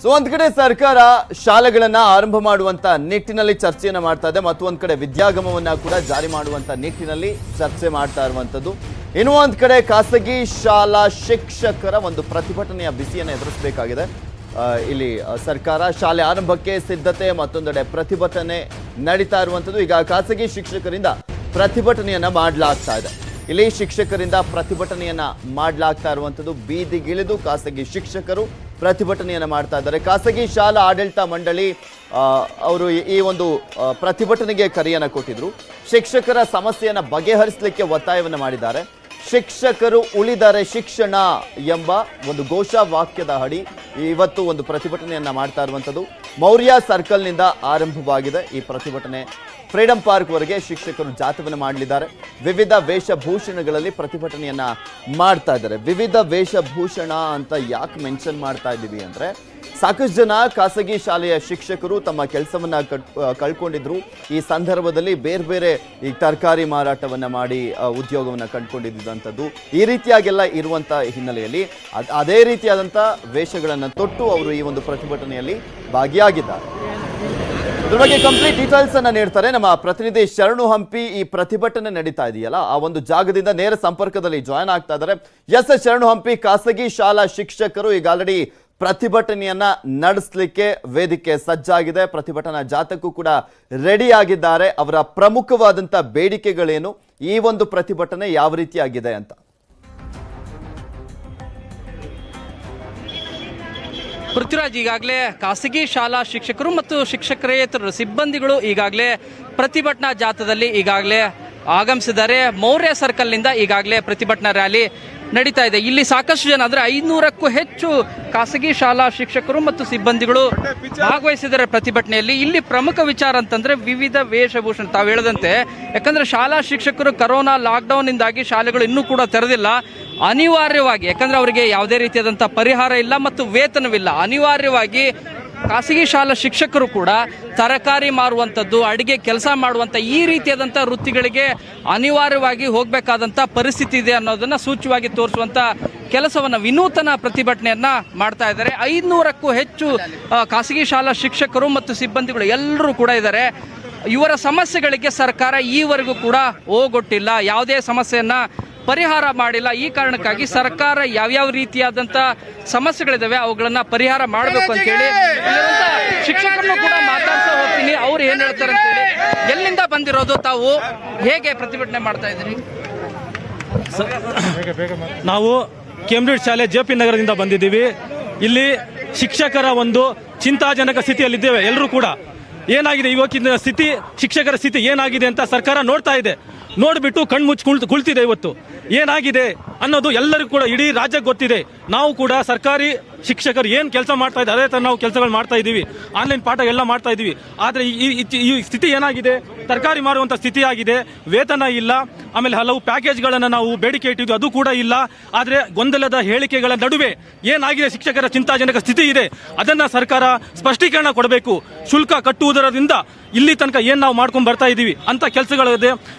So ಒಂದ್ ಕಡೆ ಸರ್ಕಾರ ಶಾಲೆಗಳನ್ನ ಆರಂಭ ಮಾಡುವಂತ ನಿಟ್ಟಿನಲ್ಲಿ ಚರ್ಚೆಯನ್ನ ಮಾಡ್ತಾ ಇದೆ, ಮತ್ತೊಂದ್ ಕಡೆ ವಿದ್ಯಾಗಮವನ್ನ ಕೂಡ ಜಾರಿ ಮಾಡುವಂತ ನಿಟ್ಟಿನಲ್ಲಿ ಚರ್ಚೆ ಮಾಡ್ತಾ ಇರುವಂತದ್ದು. ಇನ್ನು ಒಂದ್ ಕಡೆ ಖಾಸಗಿ ಶಾಲಾ ಶಿಕ್ಷಕರ ಒಂದು ಪ್ರತಿಭಟನೆಯ ಬಿಸಿಯನ್ನು ಎದುರಿಸಬೇಕಾಗಿದೆ. ಇಲ್ಲಿ ಸರ್ಕಾರ ಶಾಲೆ ಆರಂಭಕ್ಕೆ ಸಿದ್ಧತೆ, ಮತ್ತೊಂದೆಡೆ ಪ್ರತಿಭಟನೆ ನಡೀತಾ ಇರುವಂತದ್ದು. ಈಗ ಖಾಸಗಿ ಶಿಕ್ಷಕರಿಂದ ಪ್ರತಿಭಟನೆಯನ್ನ ಮಾಡಲಾಗ್ತಾ ಇದೆ. ಇಲ್ಲಿ ಶಿಕ್ಷಕರಿಂದ ಪ್ರತಿಭಟನೆಯನ್ನ ಮಾಡಲಾಗ್ತಾ ಇರುವಂತದ್ದು. ಬೀದಿಗಿಳಿದು ಖಾಸಗಿ ಶಿಕ್ಷಕರು ಪ್ರತಿಭಟನೆಯನ್ನ ಮಾಡ್ತಾ ಇದ್ದಾರೆ. ಖಾಸಗಿ ಶಾಲಾ ಆಡಳಿತ ಮಂಡಳಿ ಅವರು ಈ ಒಂದು ಪ್ರತಿಭಟನೆಗೆ ಕರೆಯನ್ನ ಕೊಟ್ಟಿದ್ರು. ಶಿಕ್ಷಕರ ಸಮಸ್ಯೆಯನ್ನ ಬಗೆಹರಿಸಲಿಕ್ಕೆ ಒತ್ತಾಯವನ್ನ ಮಾಡಿದ್ದಾರೆ. ಶಿಕ್ಷಕರು ಉಳಿದರೆ ಶಿಕ್ಷಣ ಎಂಬ ಒಂದು ಘೋಷವಾಕ್ಯದ ಅಡಿ ಇವತ್ತು ಒಂದು ಪ್ರತಿಭಟನೆಯನ್ನ ಮಾಡ್ತಾ ಇರುವಂತದ್ದು. ಮೌರ್ಯ ಸರ್ಕಲ್ನಿಂದ ಆರಂಭವಾಗಿದೆ ಈ ಪ್ರತಿಭಟನೆ. ಫ್ರೀಡಂ ಪಾರ್ಕ್ ವರೆಗೆ ಶಿಕ್ಷಕರು ಜಾಥಾವನ್ನು ಮಾಡಲಿದ್ದಾರೆ. ವಿವಿಧ ವೇಷಭೂಷಣಗಳಲ್ಲಿ ಪ್ರತಿಭಟನೆಯನ್ನ ಮಾಡ್ತಾ ಇದ್ದಾರೆ. ವಿವಿಧ ವೇಷಭೂಷಣ ಅಂತ ಯಾಕೆ ಮೆನ್ಷನ್ ಮಾಡ್ತಾ ಇದ್ದೀವಿ ಅಂದ್ರೆ, ಸಾಕಷ್ಟು ಜನ ಖಾಸಗಿ ಶಾಲೆಯ ಶಿಕ್ಷಕರು ತಮ್ಮ ಕೆಲಸವನ್ನ ಕಳ್ಕೊಂಡಿದ್ರು. ಈ ಸಂದರ್ಭದಲ್ಲಿ ಬೇರೆ ಬೇರೆ ಈ ತರಕಾರಿ ಮಾರಾಟವನ್ನ ಮಾಡಿ ಉದ್ಯೋಗವನ್ನ ಕಂಡುಕೊಂಡಿದ್ದಂಥದ್ದು. ಈ ರೀತಿಯಾಗೆಲ್ಲ ಇರುವಂತ ಹಿನ್ನೆಲೆಯಲ್ಲಿ ಅದೇ ರೀತಿಯಾದಂಥ ವೇಷಗಳನ್ನು ತೊಟ್ಟು ಅವರು ಈ ಒಂದು ಪ್ರತಿಭಟನೆಯಲ್ಲಿ ಭಾಗಿಯಾಗಿದ್ದಾರೆ. ಇದ್ರ ಬಗ್ಗೆ ಕಂಪ್ಲೀಟ್ ಡೀಟೇಲ್ಸ್ ಅನ್ನ ನೀಡ್ತಾರೆ ನಮ್ಮ ಪ್ರತಿನಿಧಿ ಶರಣು ಹಂಪಿ. ಈ ಪ್ರತಿಭಟನೆ ನಡೀತಾ ಇದೆಯಲ್ಲ, ಆ ಒಂದು ಜಾಗದಿಂದ ನೇರ ಸಂಪರ್ಕದಲ್ಲಿ ಜಾಯ್ನ್ ಆಗ್ತಾ ಇದ್ದಾರೆ. ಎಸ್ ಶರಣು ಹಂಪಿ, ಖಾಸಗಿ ಶಾಲಾ ಶಿಕ್ಷಕರು ಈಗ ಆಲ್ರೆಡಿ ಪ್ರತಿಭಟನೆಯನ್ನ ನಡೆಸಲಿಕ್ಕೆ ವೇದಿಕೆ ಸಜ್ಜಾಗಿದೆ. ಪ್ರತಿಭಟನಾ ಜಾಥಾಕ್ಕೂ ಕೂಡ ರೆಡಿ ಆಗಿದ್ದಾರೆ. ಅವರ ಪ್ರಮುಖವಾದಂತ ಬೇಡಿಕೆಗಳೇನು, ಈ ಒಂದು ಪ್ರತಿಭಟನೆ ಯಾವ ರೀತಿಯಾಗಿದೆ ಅಂತ? ಪೃಥ್ವಿರಾಜ್, ಈಗಾಗಲೇ ಖಾಸಗಿ ಶಾಲಾ ಶಿಕ್ಷಕರು ಮತ್ತು ಶಿಕ್ಷಕರೇತರ ಸಿಬ್ಬಂದಿಗಳು ಈಗಾಗಲೇ ಪ್ರತಿಭಟನಾ ಜಾಥಾದಲ್ಲಿ ಈಗಾಗಲೇ ಆಗಮಿಸಿದ್ದಾರೆ. ಮೌರ್ಯ ಸರ್ಕಲ್ನಿಂದ ಈಗಾಗಲೇ ಪ್ರತಿಭಟನಾ ರ್ಯಾಲಿ ನಡೀತಾ ಇದೆ. ಇಲ್ಲಿ ಸಾಕಷ್ಟು ಜನ, ಅಂದರೆ 500ಕ್ಕೂ ಹೆಚ್ಚು ಖಾಸಗಿ ಶಾಲಾ ಶಿಕ್ಷಕರು ಮತ್ತು ಸಿಬ್ಬಂದಿಗಳು ಭಾಗವಹಿಸಿದ್ದಾರೆ ಪ್ರತಿಭಟನೆಯಲ್ಲಿ. ಇಲ್ಲಿ ಪ್ರಮುಖ ವಿಚಾರ ಅಂತಂದ್ರೆ ವಿವಿಧ ವೇಷಭೂಷಣ. ತಾವು ಹೇಳದಂತೆ, ಯಾಕಂದ್ರೆ ಶಾಲಾ ಶಿಕ್ಷಕರು ಕರೋನಾ ಲಾಕ್ಡೌನ್ನಿಂದಾಗಿ ಶಾಲೆಗಳು ಇನ್ನೂ ಕೂಡ ತೆರೆದಿಲ್ಲ. ಅನಿವಾರ್ಯವಾಗಿ, ಯಾಕಂದ್ರೆ ಅವರಿಗೆ ಯಾವುದೇ ರೀತಿಯಾದಂಥ ಪರಿಹಾರ ಇಲ್ಲ ಮತ್ತು ವೇತನವಿಲ್ಲ, ಅನಿವಾರ್ಯವಾಗಿ ಖಾಸಗಿ ಶಾಲಾ ಶಿಕ್ಷಕರು ಕೂಡ ತರಕಾರಿ ಮಾರುವಂಥದ್ದು, ಅಡುಗೆ ಕೆಲಸ ಮಾಡುವಂಥ ಈ ರೀತಿಯಾದಂಥ ವೃತ್ತಿಗಳಿಗೆ ಅನಿವಾರ್ಯವಾಗಿ ಹೋಗಬೇಕಾದಂಥ ಪರಿಸ್ಥಿತಿ ಇದೆ ಅನ್ನೋದನ್ನು ಸೂಚ್ಯವಾಗಿ ತೋರಿಸುವಂಥ ಕೆಲಸವನ್ನು, ವಿನೂತನ ಪ್ರತಿಭಟನೆಯನ್ನ ಮಾಡ್ತಾ ಇದ್ದಾರೆ. 500ಕ್ಕೂ ಹೆಚ್ಚು ಖಾಸಗಿ ಶಾಲಾ ಶಿಕ್ಷಕರು ಮತ್ತು ಸಿಬ್ಬಂದಿಗಳು ಎಲ್ಲರೂ ಕೂಡ ಇದ್ದಾರೆ. ಇವರ ಸಮಸ್ಯೆಗಳಿಗೆ ಸರ್ಕಾರ ಈವರೆಗೂ ಕೂಡ ಓಗೊಟ್ಟಿಲ್ಲ, ಯಾವುದೇ ಸಮಸ್ಯೆಯನ್ನ ಪರಿಹಾರ ಮಾಡಿಲ್ಲ. ಈ ಕಾರಣಕ್ಕಾಗಿ ಸರ್ಕಾರ ಯಾವ್ಯಾವ ರೀತಿಯಾದಂಥ ಸಮಸ್ಯೆಗಳಿದಾವೆ ಅವುಗಳನ್ನ ಪರಿಹಾರ ಮಾಡಬೇಕು ಅಂತೇಳಿ ಶಿಕ್ಷಕರನ್ನು ಕೂಡ ಮಾತಾಡ್ತಾ ಹೋಗ್ತೀನಿ. ಅವ್ರು ಏನ್ ಹೇಳ್ತಾರೆ ಅಂತೇಳಿ. ಎಲ್ಲಿಂದ ಬಂದಿರೋದು ತಾವು, ಹೇಗೆ ಪ್ರತಿಭಟನೆ ಮಾಡ್ತಾ ಇದ್ದೀರಿ? ನಾವು ಕೇಂಬ್ರಿಡ್ಜ್ ಶಾಲೆ ಜೆಪಿ ನಗರದಿಂದ ಬಂದಿದ್ದೀವಿ. ಇಲ್ಲಿ ಶಿಕ್ಷಕರ ಒಂದು ಚಿಂತಾಜನಕ ಸ್ಥಿತಿಯಲ್ಲಿದ್ದೇವೆ ಎಲ್ಲರೂ ಕೂಡ. ಏನಾಗಿದೆ ಇವತ್ತಿನ ಸ್ಥಿತಿ, ಶಿಕ್ಷಕರ ಸ್ಥಿತಿ ಏನಾಗಿದೆ ಅಂತ ಸರ್ಕಾರ ನೋಡ್ತಾ ಇದೆ. ನೋಡ್ಬಿಟ್ಟು ಕಣ್ಮುಚ್ಚಿ ಕುಳಿತಿದೆ. ಇವತ್ತು ಏನಾಗಿದೆ ಅನ್ನೋದು ಎಲ್ಲರಿಗೂ ಕೂಡ, ಇಡೀ ರಾಜ್ಯಕ್ಕೆ ಗೊತ್ತಿದೆ. ನಾವು ಕೂಡ ಸರ್ಕಾರಿ ಶಿಕ್ಷಕರು ಏನು ಕೆಲಸ ಮಾಡ್ತಾ ಇದ್ದಾರೆ ಅದೇ ಥರ ನಾವು ಕೆಲಸಗಳು ಮಾಡ್ತಾ ಇದ್ದೀವಿ. ಆನ್ಲೈನ್ ಪಾಠ ಎಲ್ಲ ಮಾಡ್ತಾ ಇದ್ದೀವಿ. ಆದರೆ ಈ ಸ್ಥಿತಿ ಏನಾಗಿದೆ, ತರಕಾರಿ ಮಾರುವಂಥ ಸ್ಥಿತಿ ಆಗಿದೆ. ವೇತನ ಇಲ್ಲ. ಆಮೇಲೆ ಹಲವು ಪ್ಯಾಕೇಜ್ಗಳನ್ನು ನಾವು ಬೇಡಿಕೆ ಇಟ್ಟಿದ್ವಿ, ಅದು ಕೂಡ ಇಲ್ಲ. ಆದರೆ ಗೊಂದಲದ ಹೇಳಿಕೆಗಳ ನಡುವೆ ಏನಾಗಿದೆ, ಶಿಕ್ಷಕರ ಚಿಂತಾಜನಕ ಸ್ಥಿತಿ ಇದೆ. ಅದನ್ನು ಸರ್ಕಾರ ಸ್ಪಷ್ಟೀಕರಣ ಕೊಡಬೇಕು. ಶುಲ್ಕ ಕಟ್ಟುವುದರಿಂದ ಇಲ್ಲಿ ತನಕ ಏನು ನಾವು ಮಾಡ್ಕೊಂಡು ಬರ್ತಾ ಇದ್ದೀವಿ ಅಂತ ಕೆಲಸಗಳಿದೆ.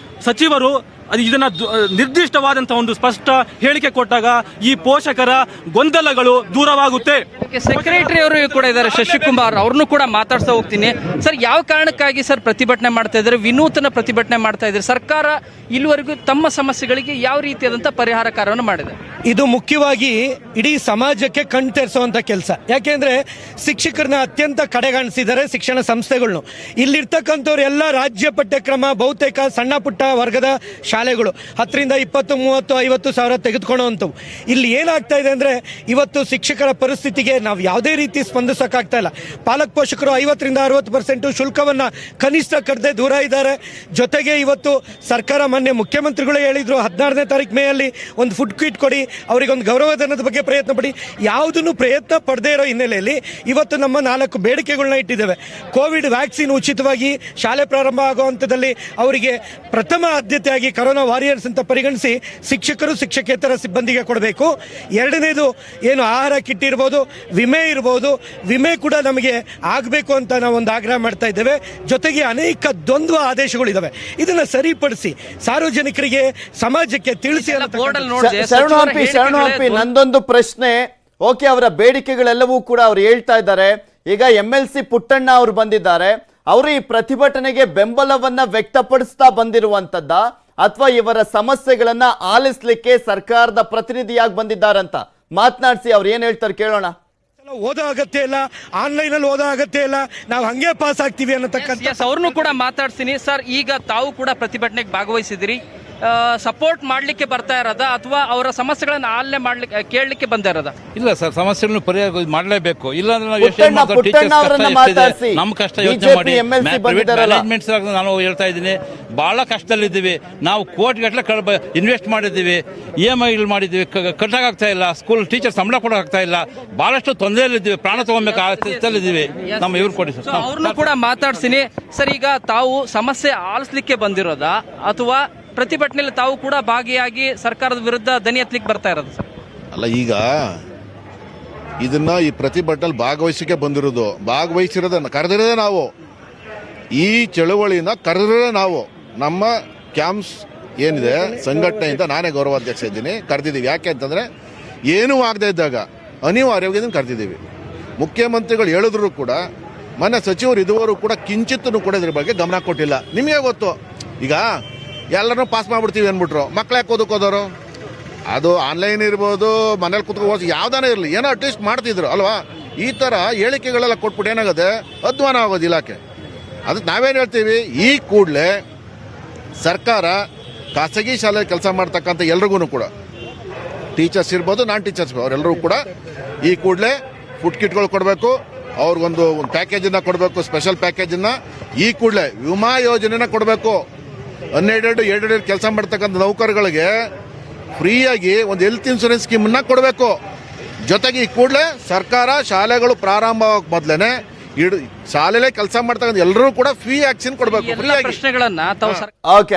ಸಚಿವರು ಇದನ್ನ ನಿರ್ದಿಷ್ಟವಾದಂತಹ ಒಂದು ಸ್ಪಷ್ಟ ಹೇಳಿಕೆ ಕೊಟ್ಟಾಗ ಈ ಪೋಷಕರ ಗೊಂದಲಗಳು ದೂರವಾಗುತ್ತೆ. ಸೆಕ್ರೆಟರಿ ಅವರು ಕೂಡ ಇದ್ದಾರೆ, ಶಶಿಕುಮಾರ್, ಅವ್ರನ್ನು ಕೂಡ ಮಾತಾಡ್ತಾ ಹೋಗ್ತೀನಿ. ಸರ್, ಯಾವ ಕಾರಣಕ್ಕಾಗಿ ಸರ್ ಪ್ರತಿಭಟನೆ ಮಾಡ್ತಾ ಇದ್ದಾರೆ, ವಿನೂತನ ಪ್ರತಿಭಟನೆ ಮಾಡ್ತಾ ಇದ್ದಾರೆ? ಸರ್ಕಾರ ಇಲ್ಲಿವರೆಗೂ ತಮ್ಮ ಸಮಸ್ಯೆಗಳಿಗೆ ಯಾವ ರೀತಿಯಾದಂಥ ಪರಿಹಾರ ಕಾರ್ಯವನ್ನು ಮಾಡಿದೆ? ಇದು ಮುಖ್ಯವಾಗಿ ಇಡೀ ಸಮಾಜಕ್ಕೆ ಕಣ್ ತೆರೆಸುವಂತ ಕೆಲಸ. ಯಾಕೆಂದ್ರೆ ಶಿಕ್ಷಕರನ್ನ ಅತ್ಯಂತ ಕಡೆಗಾಣಿಸಿದ್ದಾರೆ ಶಿಕ್ಷಣ ಸಂಸ್ಥೆಗಳನ್ನು. ಇಲ್ಲಿರ್ತಕ್ಕಂಥವ್ರು ಎಲ್ಲ ರಾಜ್ಯ ಪಠ್ಯಕ್ರಮ, ಬಹುತೇಕ ಸಣ್ಣ ಪುಟ್ಟ ವರ್ಗದ ಶಾಲೆಗಳು 10ರಿಂದ 20, 30, 50 ಸಾವಿರ ತೆಗೆದುಕೊಳ್ಳುವಂಥವು. ಇಲ್ಲಿ ಏನಾಗ್ತಾ ಇದೆ ಅಂದರೆ, ಇವತ್ತು ಶಿಕ್ಷಕರ ಪರಿಸ್ಥಿತಿಗೆ ನಾವು ಯಾವುದೇ ರೀತಿ ಸ್ಪಂದಿಸೋಕ್ಕಾಗ್ತಾ ಇಲ್ಲ. ಪಾಲಕ ಪೋಷಕರು 50ರಿಂದ 60% ಶುಲ್ಕವನ್ನು ಕನಿಷ್ಠ ಕಟ್ಟದೆ ದೂರ ಇದ್ದಾರೆ. ಜೊತೆಗೆ ಇವತ್ತು ಸರ್ಕಾರ, ಮೊನ್ನೆ ಮುಖ್ಯಮಂತ್ರಿಗಳು ಹೇಳಿದ್ರು 16ನೇ ತಾರೀಕು ಮೇಯಲ್ಲಿ ಒಂದು ಫುಡ್ ಕಿಟ್ ಕೊಡಿ, ಅವರಿಗೊಂದು ಗೌರವಧನದ ಬಗ್ಗೆ ಪ್ರಯತ್ನ ಪಡಿ. ಯಾವುದನ್ನು ಪ್ರಯತ್ನ ಪಡದೇ ಇರೋ ಹಿನ್ನೆಲೆಯಲ್ಲಿ ಇವತ್ತು ನಮ್ಮ 4 ಬೇಡಿಕೆಗಳನ್ನ ಇಟ್ಟಿದ್ದೇವೆ. ಕೋವಿಡ್ ವ್ಯಾಕ್ಸಿನ್ ಉಚಿತವಾಗಿ ಶಾಲೆ ಪ್ರಾರಂಭ ಆಗೋ ಹಂತದಲ್ಲಿ ಅವರಿಗೆ ಪ್ರಥಮ ಆದ್ಯತೆಯಾಗಿ ಕರೋನಾ ವಾರಿಯರ್ಸ್ ಅಂತ ಪರಿಗಣಿಸಿ ಶಿಕ್ಷಕರು, ಶಿಕ್ಷಕೇತರ ಸಿಬ್ಬಂದಿಗೆ ಕೊಡಬೇಕು. ಎರಡನೇದು ಏನು ಆಹಾರ ಕಿಟ್ ಇರ್ಬೋದು, ವಿಮೆ ಇರ್ಬೋದು, ವಿಮೆ ಕೂಡ ನಮಗೆ ಆಗಬೇಕು ಅಂತ ನಾವು ಒಂದು ಆಗ್ರಹ ಮಾಡ್ತಾ ಇದ್ದೇವೆ. ಜೊತೆಗೆ ಅನೇಕ ದ್ವಂದ್ವ ಆದೇಶಗಳಿದ್ದಾವೆ, ಇದನ್ನ ಸರಿಪಡಿಸಿ ಸಾರ್ವಜನಿಕರಿಗೆ, ಸಮಾಜಕ್ಕೆ ತಿಳಿಸಿ. ಶರಣು ಹಂಪಿ, ನಂದೊಂದು ಪ್ರಶ್ನೆ, ಓಕೆ, ಅವರ ಬೇಡಿಕೆಗಳೆಲ್ಲವೂ ಕೂಡ ಅವ್ರು ಹೇಳ್ತಾ ಇದ್ದಾರೆ. ಈಗ MLC ಪುಟ್ಟಣ್ಣ ಅವರು ಬಂದಿದ್ದಾರೆ. ಅವರು ಈ ಪ್ರತಿಭಟನೆಗೆ ಬೆಂಬಲವನ್ನ ವ್ಯಕ್ತಪಡಿಸ್ತಾ ಬಂದಿರುವಂತದ್ದ ಅಥವಾ ಇವರ ಸಮಸ್ಯೆಗಳನ್ನ ಆಲಿಸ್ಲಿಕ್ಕೆ ಸರ್ಕಾರದ ಪ್ರತಿನಿಧಿಯಾಗಿ ಬಂದಿದ್ದಾರಂತ ಮಾತನಾಡಿಸಿ ಅವ್ರು ಏನ್ ಹೇಳ್ತಾರೆ ಕೇಳೋಣ. ಓದೋ ಅಗತ್ಯ ಇಲ್ಲ, ಆನ್ಲೈನ್ ಅಲ್ಲಿ ಓದೋ ಅಗತ್ಯ ಇಲ್ಲ, ನಾವು ಹಂಗೆ ಪಾಸ್ ಆಗ್ತೀವಿ ಅನ್ನತಕ್ಕಂಥ ಅವ್ರನ್ನು ಕೂಡ ಮಾತಾಡ್ತೀನಿ. ಸರ್, ಈಗ ತಾವು ಕೂಡ ಪ್ರತಿಭಟನೆಗೆ ಭಾಗವಹಿಸಿದಿರಿ, ಸಪೋರ್ಟ್ ಮಾಡ್ಲಿಕ್ಕೆ ಬರ್ತಾ ಇರೋದ ಅಥವಾ ಅವರ ಸಮಸ್ಯೆಗಳನ್ನ ಆಲನೆ ಮಾಡ್ಲಿಕ್ಕೆ ಕೇಳಲಿಕ್ಕೆ ಬಂದ ಇರೋದ? ಇಲ್ಲ ಸರ್, ಸಮಸ್ಯೆಗಳನ್ನು ಪರಿಹಾರ ಮಾಡಲೇಬೇಕು. ಇಲ್ಲಾಂದ್ರೆ ನಾವು ಪುಟ್ಟಣ್ಣ ಅವರನ್ನ ಮಾತಾಡ್ಸಿ. ನಮ್ಮ ಕಷ್ಟ BJP ಯೋಚನೆ ಮಾಡಿ. MLC ಬಂದಿದ್ದಾರಲ್ಲ. ಮ್ಯಾನೇಜ್ಮೆಂಟ್ಸ್ ನಾನು ಹೇಳ್ತಾ ಇದ್ದೀನಿ, ಬಹಳ ಕಷ್ಟದಲ್ಲಿದ್ದೀವಿ ನಾವು. ಕೋಟಿ ಗಟ್ಟಲೆ ಇನ್ವೆಸ್ಟ್ ಮಾಡಿದ್ದೀವಿ, EMI ಮಾಡಿದ್ದೀವಿ, ಕಟ್ಟಾಗ್ತಾ ಇಲ್ಲ. ಸ್ಕೂಲ್ ಟೀಚರ್ ಸಂಬಳ ಕೊಡೋಕ್ಕಾಗ್ತಾ ಇಲ್ಲ. ಬಹಳಷ್ಟು ತೊಂದರೆಯಲ್ಲಿದ್ದೀವಿ, ಪ್ರಾಣ ತಗೊಬೇಕಾಗ್ತಿದ್ದೀವಿ. ನಮ್ಮ ಇವ್ರು ಕೊಡಿ ಸರ್. ಅವ್ರನ್ನು ಕೂಡ ಮಾತಾಡ್ತೀನಿ. ಸರ್, ಈಗ ತಾವು ಸಮಸ್ಯೆ ಆಲಿಸ್ಲಿಕ್ಕೆ ಬಂದಿರೋದಾ ಅಥವಾ ಪ್ರತಿಭಟನೆಯಲ್ಲಿ ತಾವು ಕೂಡ ಭಾಗಿಯಾಗಿ ಸರ್ಕಾರದ ವಿರುದ್ಧ ದನಿ ಎತ್ತಲಿಕ್ಕೆ ಬರ್ತಾ ಇರೋದು? ಅಲ್ಲ, ಈಗ ಇದನ್ನ ಈ ಪ್ರತಿಭಟನೆ ಭಾಗವಹಿಸಿಕೆ ಬಂದಿರೋದು, ಭಾಗವಹಿಸಿರೋದನ್ನ ಕರೆದಿರೋದೇ ನಾವು. ಈ ಚಳವಳಿನ ಕರೆದಿರೋದೇ ನಾವು. ನಮ್ಮ ಕ್ಯಾಂಪ್ಸ್ ಏನಿದೆ ಸಂಘಟನೆಯಿಂದ ನಾನೇ ಗೌರವಾಧ್ಯಕ್ಷ ಇದ್ದೀನಿ, ಕರೆದಿದ್ದೀವಿ. ಯಾಕೆ ಅಂತಂದ್ರೆ ಏನೂ ಆಗದೆ ಇದ್ದಾಗ ಅನಿವಾರ್ಯವಾಗಿ ಕರೆದಿದ್ದೀವಿ. ಮುಖ್ಯಮಂತ್ರಿಗಳು ಹೇಳಿದ್ರು ಕೂಡ ಮೊನ್ನೆ ಸಚಿವರು ಇದುವರೆಗೂ ಕೂಡ ಕಿಂಚಿತ್ತೂ ಕೂಡ ಇದ್ರ ಬಗ್ಗೆ ಗಮನ ಕೊಟ್ಟಿಲ್ಲ. ನಿಮಗೆ ಗೊತ್ತು, ಈಗ ಎಲ್ಲರನ್ನೂ ಪಾಸ್ ಮಾಡ್ಬಿಡ್ತೀವಿ ಅಂದ್ಬಿಟ್ರು. ಮಕ್ಳು ಯಾಕೆ ಓದೋಕೋದವರು? ಅದು ಆನ್ಲೈನ್ ಇರ್ಬೋದು, ಮನೇಲಿ ಕೂತ್ಕೊಂಡು ಯಾವ್ದಾನೇ ಇರಲಿ, ಏನೋ ಅಟ್ಲೀಸ್ಟ್ ಮಾಡ್ತಿದ್ರು ಅಲ್ವಾ? ಈ ಥರ ಹೇಳಿಕೆಗಳೆಲ್ಲ ಕೊಟ್ಬಿಟ್ಟು ಏನಾಗುತ್ತೆ, ಅಧ್ವಾನ ಆಗೋದು ಇಲಾಖೆ. ಅದಕ್ಕೆ ನಾವೇನು ಹೇಳ್ತೀವಿ, ಈ ಕೂಡಲೇ ಸರ್ಕಾರ ಖಾಸಗಿ ಶಾಲೆ ಕೆಲಸ ಮಾಡ್ತಕ್ಕಂಥ ಎಲ್ರಿಗೂ ಕೂಡ, ಟೀಚರ್ಸ್ ಇರ್ಬೋದು, ನಾನ್ ಟೀಚರ್ಸ್ ಅವರೆಲ್ಲರೂ ಕೂಡ ಈ ಕೂಡಲೇ ಫುಡ್ ಕಿಟ್ಗಳು ಕೊಡಬೇಕು. ಅವ್ರಿಗೊಂದು ಪ್ಯಾಕೇಜನ್ನು ಕೊಡಬೇಕು, ಸ್ಪೆಷಲ್ ಪ್ಯಾಕೇಜನ್ನು. ಈ ಕೂಡಲೇ ವಿಮಾ ಯೋಜನೆನ ಕೊಡಬೇಕು. 12 ಕೆಲಸ ಮಾಡ್ತಕ್ಕಂಥ ನೌಕರಗಳಿಗೆ ಫ್ರೀಯಾಗಿ ಒಂದು ಹೆಲ್ತ್ ಇನ್ಶೂರೆನ್ಸ್ ಸ್ಕೀಮನ್ನ ಕೊಡಬೇಕು. ಜೊತೆಗೆ ಈ ಕೂಡಲೇ ಸರ್ಕಾರ ಶಾಲೆಗಳು ಪ್ರಾರಂಭವಾಗಿ ಮೊದಲೇನೆ ಶಾಲೆಲೇ ಕೆಲಸ ಮಾಡ್ತಕ್ಕಂಥ ಎಲ್ಲರೂ ಕೂಡ ಫ್ರೀ ವ್ಯಾಕ್ಸಿನ್ ಕೊಡಬೇಕು. ಫ್ರೀಯಾಗಿ ಪ್ರಶ್ನೆಗಳನ್ನ ತಾವು ಓಕೆ.